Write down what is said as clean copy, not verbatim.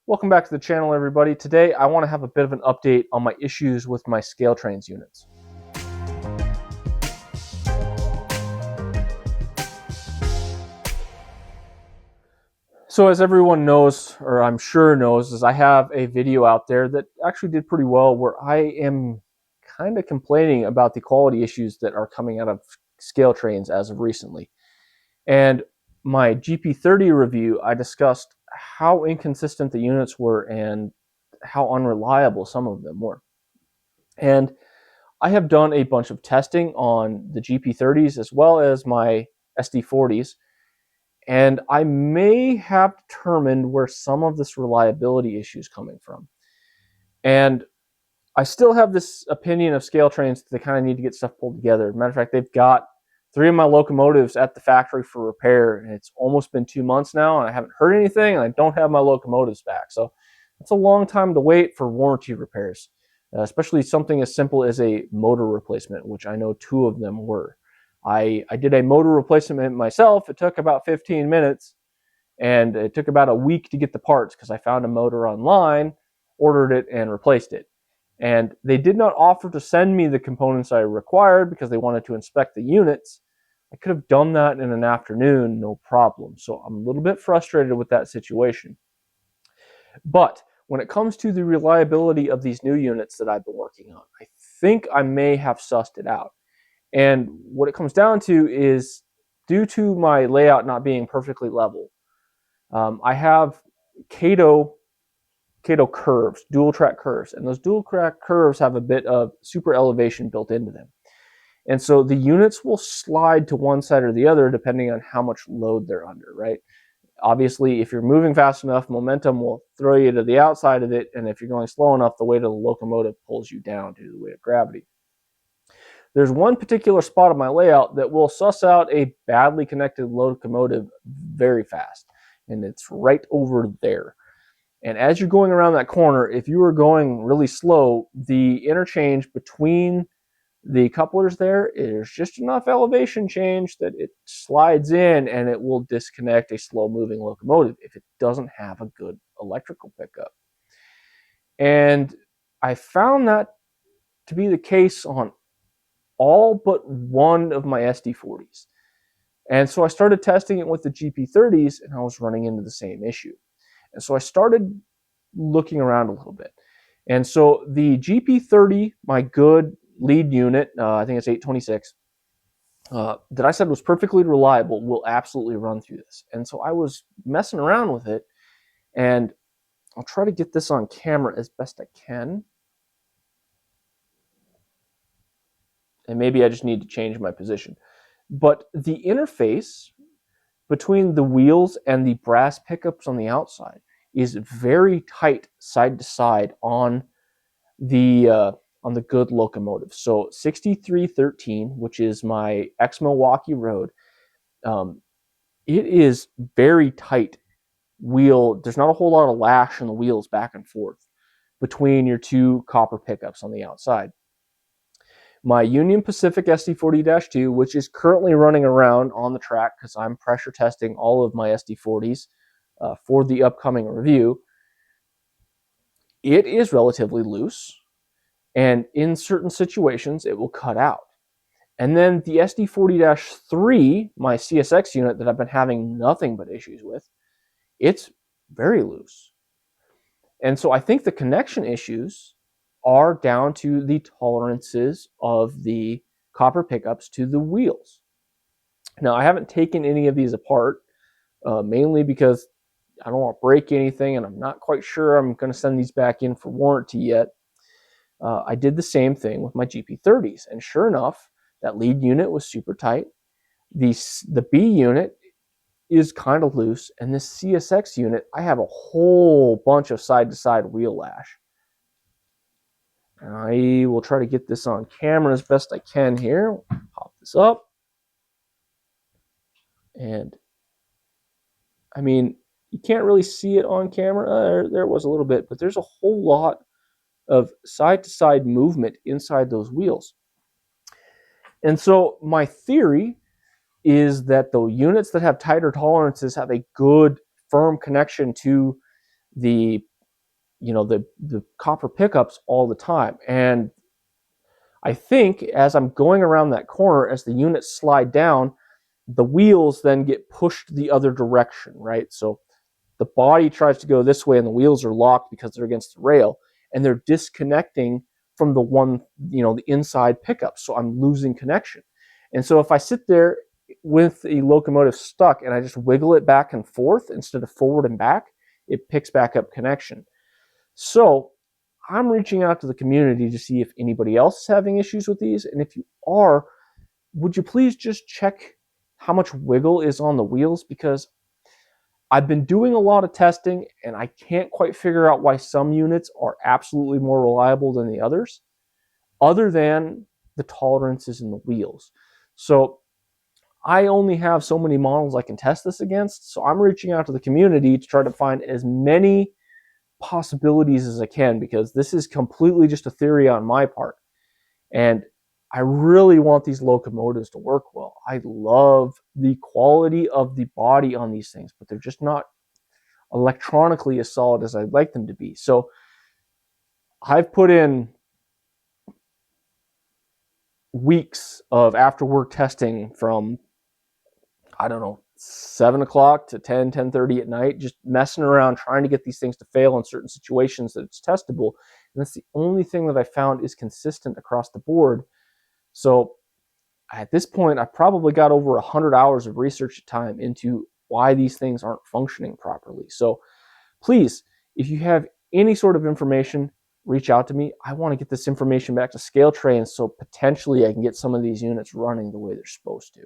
Welcome back to the channel, everybody. Today I want to have a bit of an update on my issues with my scale trains units. So as everyone knows, or I'm sure knows, is I have a video out there that actually did pretty well where I am kind of complaining about the quality issues that are coming out of scale trains as of recently. And my GP30 review, I discussed how inconsistent the units were and how unreliable some of them were. And I have done a bunch of testing on the GP30s as well as my SD40s, and I may have determined where some of this reliability issue is coming from. And I still have this opinion of scale trains that they kind of need to get stuff pulled together. Matter of fact, they've got 3 of my locomotives at the factory for repair, and it's almost been 2 months now, and I haven't heard anything, and I don't have my locomotives back. So it's a long time to wait for warranty repairs, especially something as simple as a motor replacement, which I know 2 of them were. I did a motor replacement myself. It took about 15 minutes, and it took about a week to get the parts because I found a motor online, ordered it, and replaced it. And they did not offer to send me the components I required because they wanted to inspect the units. I could have done that in an afternoon, no problem. So I'm a little bit frustrated with that situation. But when it comes to the reliability of these new units that I've been working on, I think I may have sussed it out. And what it comes down to is, due to my layout not being perfectly level, I have Kato curves, dual track curves, and those dual track curves have a bit of super elevation built into them. And so the units will slide to one side or the other depending on how much load they're under, right? Obviously, if you're moving fast enough, momentum will throw you to the outside of it, and if you're going slow enough, the weight of the locomotive pulls you down due to the weight of gravity. There's one particular spot of my layout that will suss out a badly connected locomotive very fast, and it's right over there. And as you're going around that corner, if you are going really slow, the interchange between the couplers there is just enough elevation change that it slides in and it will disconnect a slow-moving locomotive if it doesn't have a good electrical pickup. And I found that to be the case on all but one of my SD40s. And so I started testing it with the GP30s, and I was running into the same issue. And so I started looking around a little bit. And so the GP30, my good lead unit, I think it's 826, that I said was perfectly reliable, will absolutely run through this. And so I was messing around with it, and I'll try to get this on camera as best I can. And maybe I just need to change my position. But the interface between the wheels and the brass pickups on the outside is very tight side to side on the good locomotive. So 6313, which is my ex-Milwaukee Road, it is very tight wheel. There's not a whole lot of lash on the wheels back and forth between your 2 copper pickups on the outside. My Union Pacific SD40-2, which is currently running around on the track because I'm pressure testing all of my SD40s for the upcoming review, it is relatively loose, and in certain situations it will cut out. And then the SD40-3, my CSX unit that I've been having nothing but issues with, it's very loose. And so I think the connection issues are down to the tolerances of the copper pickups to the wheels. Now, I haven't taken any of these apart, mainly because I don't want to break anything, and I'm not quite sure I'm going to send these back in for warranty yet. I did the same thing with my GP30s, and sure enough, that lead unit was super tight. The B unit is kind of loose, and this CSX unit, I have a whole bunch of side-to-side wheel lash. I will try to get this on camera as best I can here. Pop this up. And, I mean, you can't really see it on camera. There was a little bit, but there's a whole lot of side-to-side movement inside those wheels. And so my theory is that the units that have tighter tolerances have a good, firm connection to the the copper pickups all the time. And I think as I'm going around that corner, as the units slide down, the wheels then get pushed the other direction, right? So the body tries to go this way and the wheels are locked because they're against the rail, and they're disconnecting from the inside pickup. So I'm losing connection. And so if I sit there with a locomotive stuck and I just wiggle it back and forth instead of forward and back, it picks back up connection. So I'm reaching out to the community to see if anybody else is having issues with these. And if you are, would you please just check how much wiggle is on the wheels? Because I've been doing a lot of testing and I can't quite figure out why some units are absolutely more reliable than the others, other than the tolerances in the wheels. So I only have so many models I can test this against. So I'm reaching out to the community to try to find as many possibilities as I can, because this is completely just a theory on my part. And I really want these locomotives to work well. I love the quality of the body on these things, but they're just not electronically as solid as I'd like them to be. So I've put in weeks of after work testing from, I don't know, 7 o'clock to 10:30 at night, just messing around trying to get these things to fail in certain situations that it's testable. And that's the only thing that I found is consistent across the board. So at this point, I've probably got over 100 hours of research time into why these things aren't functioning properly. So please, if you have any sort of information, reach out to me. I want to get this information back to Scale Train so potentially I can get some of these units running the way they're supposed to.